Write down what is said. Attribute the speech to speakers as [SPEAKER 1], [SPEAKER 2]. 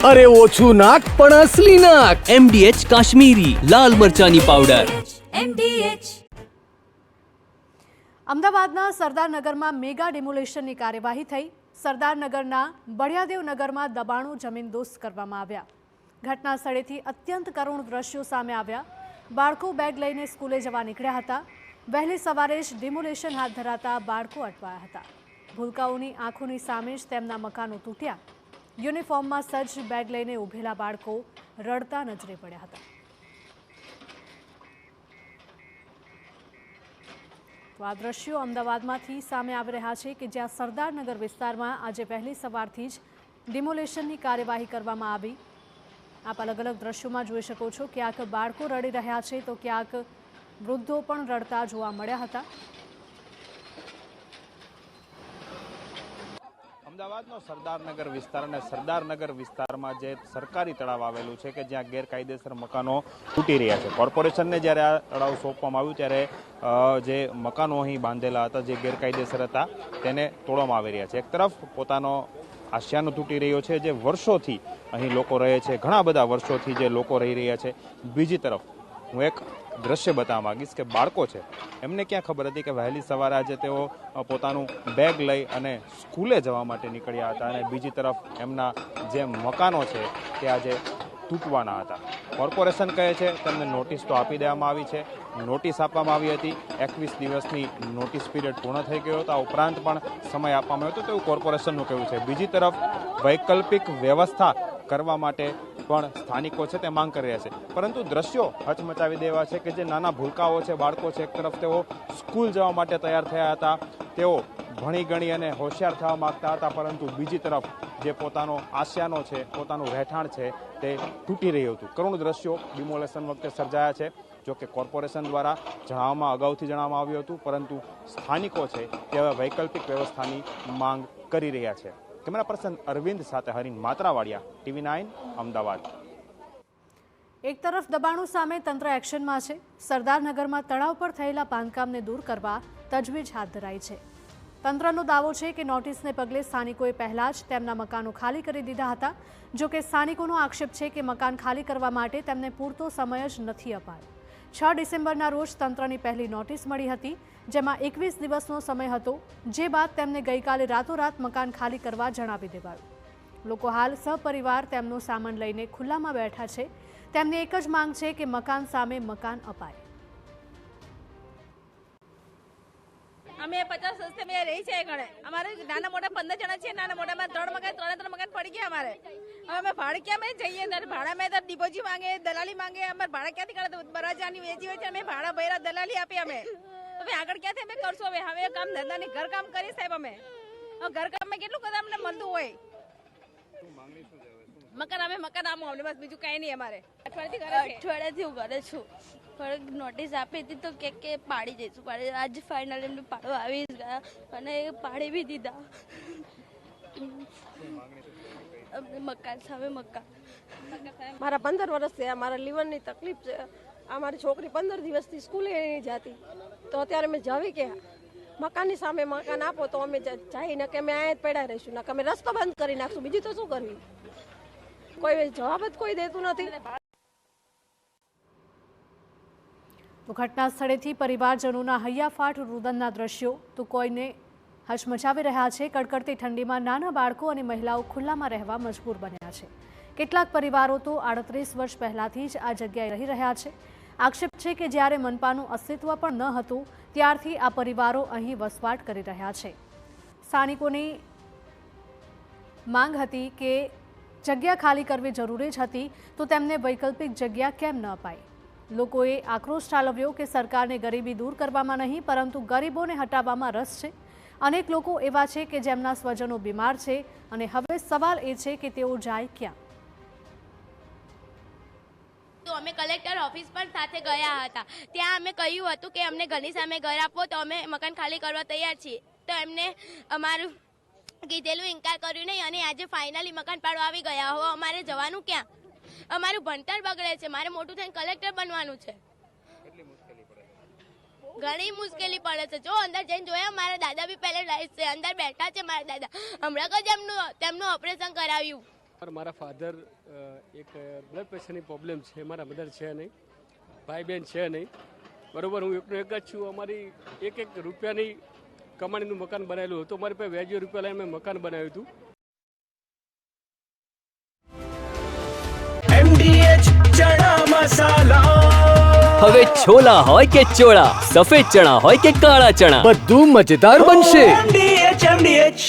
[SPEAKER 1] અરે ઓછું નાક પણ અસલી નાક.
[SPEAKER 2] MDH કાશ્મીરી લાલ મરચાની પાવડર.
[SPEAKER 3] અમદાવાદના સરદારનગરમાં મેગા ડિમોલેશનની કાર્યવાહી થઈ. સરદારનગરના બળિયાદેવ નગરમાં દબાણો જમીનદોસ્ત કરવામાં આવ્યા. ઘટના સ્થળેથી અત્યંત કરુણ દ્રશ્યો સામે આવ્યા. બાળકો બેગ લઈને સ્કૂલે જવા નીકળ્યા હતા. વહેલી સવારે જ ડિમોલેશન હાથ ધરાતા બાળકો અટવાયા હતા. ભૂલકાઓની આંખોની સામે જ તેમના મકાનો તૂટ્યા. યુનિફોર્મમાં સજ્જ બેગ લઈને ઊભેલા બાળકો રડતા નજરે પડ્યા હતા. તો આ દ્રશ્યો અમદાવાદમાંથી સામે આવી રહ્યા છે કે જ્યાં સરદારનગર વિસ્તારમાં આજે વહેલી સવારથી જ ડિમોલેશનની કાર્યવાહી કરવામાં આવી. આપ અલગ અલગ દ્રશ્યોમાં જોઈ શકો છો. ક્યાંક બાળકો રડી રહ્યા છે તો ક્યાંક વૃદ્ધો પણ રડતા જોવા મળ્યા હતા.
[SPEAKER 4] અમદાવાદનો સરદારનગર વિસ્તાર અને સરદારનગર વિસ્તારમાં જે સરકારી તળાવ આવેલું છે કે જ્યાં ગેરકાયદેસર મકાનો તૂટી રહ્યા છે. કોર્પોરેશનને જ્યારે આ તળાવ સોંપવામાં આવ્યું ત્યારે જે મકાનો અહીં બાંધેલા હતા જે ગેરકાયદેસર હતા તેને તોડવામાં આવી રહ્યા છે. એક તરફ પોતાનો આશિયાનો તૂટી રહ્યો છે જે વર્ષોથી અહીં લોકો રહે છે, ઘણા બધા વર્ષોથી જે લોકો રહી રહ્યા છે. બીજી તરફ હું એક દ્રશ્ય બતાવવા માંગીશ કે બાળકો છે એમને ક્યાં ખબર હતી કે વહેલી સવારે આજે તેઓ પોતાનું બેગ લઈ અને સ્કૂલે જવા માટે નીકળ્યા હતા અને બીજી તરફ એમના જે મકાનો છે તે આજે તૂટવાના હતા. કોર્પોરેશન કહે છે તેમને નોટિસ તો આપી દેવામાં આવી છે. નોટિસ આપવામાં આવી હતી. 21 દિવસની નોટિસ પીરિયડ પૂર્ણ થઈ ગયો હતો. આ ઉપરાંત પણ સમય આપવામાં આવ્યો હતો તેવું કોર્પોરેશનનું કહેવું છે. બીજી તરફ વૈકલ્પિક વ્યવસ્થા કરવા માટે પણ સ્થાનિકો છે તે માંગ કરી રહ્યા છે. પરંતુ દ્રશ્યો હચમચાવી દેવા છે કે જે નાના ભૂલકાઓ છે, બાળકો છે, એક તરફ તેઓ સ્કૂલ જવા માટે તૈયાર થયા હતા, તેઓ ભણી ગણી અને હોશિયાર થવા માંગતા હતા, પરંતુ બીજી તરફ જે પોતાનો આશિયાનો છે, પોતાનું રહેઠાણ છે તે તૂટી રહ્યું હતું. કરુણ દ્રશ્યો ડિમોલેશન વખતે સર્જાયા છે. જો કે કોર્પોરેશન દ્વારા અગાઉથી જણાવવામાં આવ્યું હતું, પરંતુ સ્થાનિકો છે તે હવે વૈકલ્પિક વ્યવસ્થાની માંગ કરી રહ્યા છે. કેમેરા પર્સન અરવિંદ સાથે હરીન માત્રાવાડિયા, TV9 અમદાવાદ.
[SPEAKER 3] એક તરફ દબાણો સામે તંત્ર એક્શનમાં છે. સરદારનગરમાં તળાવ પર થયેલા બાંધકામને દૂર કરવા તજવીજ હાથ ધરાઈ છે. તંત્રનો દાવો છે કે નોટિસને પગલે સ્થાનિકોએ પહેલા જ તેમના મકાનો ખાલી કરી દીધા હતા. જો કે સ્થાનિકોનો આક્ષેપ છે કે મકાન ખાલી કરવા માટે તેમને પૂરતો સમય જ નથી અપાયો. 6 ડિસેમ્બરના રોજ તંત્રની પહેલી નોટિસ મળી હતી, જેમાં 21 દિવસનો સમય હતો, જે બાદ તેમને ગઈકાલે રાતોરાત મકાન ખાલી કરવા જણાવી દેવાયું. લોકો હાલ સહપરિવાર તેમનો સામાન લઈને ખુલ્લામાં બેઠા છે. તેમની એક જ માંગ છે કે મકાન સામે મકાન અપાય.
[SPEAKER 5] અમે 50 વર્ષથી અમે રહી છે. ગણે અમારે નાના મોટા 15 જણા છે. નાના મોટામાં 3 મકાન પડી ગયા અમારે. હવે અમે ભાડે ક્યાં અમે જઈએ? ભાડા મેં ડિપોઝિટ માંગે, દલાલી માંગે. અમારે ભાડા ક્યાંથી કાઢે? બરાજાની વેચી હોય છે. અમે ભાડા ભર્યા, દલાલી આપી અમે. હવે આગળ ક્યાંથી અમે કરશું? હવે કામ ધંધાની ઘર કામ કરી સાહેબ અમે. ઘર કામમાં કેટલું બધા અમને મળતું હોય. મકાન આમ અમને બસ બીજું કઈ નહીં. અમારે
[SPEAKER 6] અઠવાડિયાથી હું ઘરે છું. નોટિસ આપી હતી તો કે પાડી જઈશું. આજે ફાઇનલ એમને પાડવા આવી ગયા અને પાડી બી દીધા. મકાન સામે મકાન.
[SPEAKER 7] મારા 15 વર્ષ થયા. મારા લીવરની તકલીફ છે. અમારી છોકરી 15 દિવસથી સ્કૂલે નહીં જતી, તો અત્યારે અમે જાવી કે મકાનની સામે મકાન આપો તો અમે જઈને કે અમે અહીંયા જ પડ્યા રહીશું, ને કે અમે રસ્તો બંધ કરી નાખશું. બીજું તો શું કરવી? કોઈ જવાબ જ કોઈ દેતું નથી.
[SPEAKER 3] તો ઘટના સ્થળેથી પરિવારજનોના હૈયાફાટ રુદનના દ્રશ્યો તો કોઈને હચમચાવી રહ્યા છે. કડકડતી ઠંડીમાં નાના બાળકો અને મહિલાઓ ખુલ્લામાં રહેવા મજબૂર બન્યા છે. કેટલાક પરિવારો તો 38 વર્ષ પહેલાથી જ આ જગ્યાએ રહી રહ્યા છે. આક્ષેપ છે કે જ્યારે મનપાનું અસ્તિત્વ પણ ન હતું ત્યારથી આ પરિવારો અહીં વસવાટ કરી રહ્યા છે. સ્થાનિકોની માંગ હતી કે જગ્યા ખાલી કરવી જરૂરી જ હતી, તો તેમને વૈકલ્પિક જગ્યા કેમ ન અપાઈ? લોકોએ આક્રોશ ઠાલવ્યો કે સરકારને ગરીબી દૂર કરવામાં નહીં પરંતુ ગરીબોને હટાવવામાં રસ છે. અનેક લોકો એવા છે કે જેમના સ્વજનો બીમાર છે અને હવે સવાલ એ છે કે તેઓ જાય ક્યાં?
[SPEAKER 6] તો અમે કલેક્ટર ઓફિસ પર સાથે ગયા હતા. ત્યાં અમે કહ્યું હતું કે અમને ઘરની સામે ઘર આપો તો અમે મકાન ખાલી કરવા તૈયાર છીએ. તો એમને અમારું કીધેલું ઇનકાર કર્યું નહીં અને આજે ફાઇનલી મકાન પાડવા આવી ગયા. હવે અમારે જવાનું ક્યાં? અમારું ભણતર બગડે છે. મારે મોટું થઈને કલેક્ટર બનવાનું છે. ઘણી મુશ્કેલી પડે છે. જો અંદર જઈને જોયા મારા દાદા બી પેરેલાઇઝ છે. અંદર બેઠા છે મારા દાદા. હમણાં જ તેમનું ઓપરેશન કરાવ્યું.
[SPEAKER 8] મારા ફાધર એક બ્લડ પ્રેશરની પ્રોબ્લેમ છે, મારા મધર છે નહીં, ભાઈ બહેન છે નહીં, બરાબર. હું એકનો એક જ છું. અમારી એક રૂપિયાની કમાણીનું મકાન બનાવેલું હતું. મારી પાસે વ્યાજબી રૂપિયા લઈને મેં મકાન બનાવ્યું હતું.
[SPEAKER 2] હવે છોલા હોય કે ચોળા, સફેદ ચણા હોય કે કાળા ચણા,
[SPEAKER 1] બધું મજેદાર બનશે.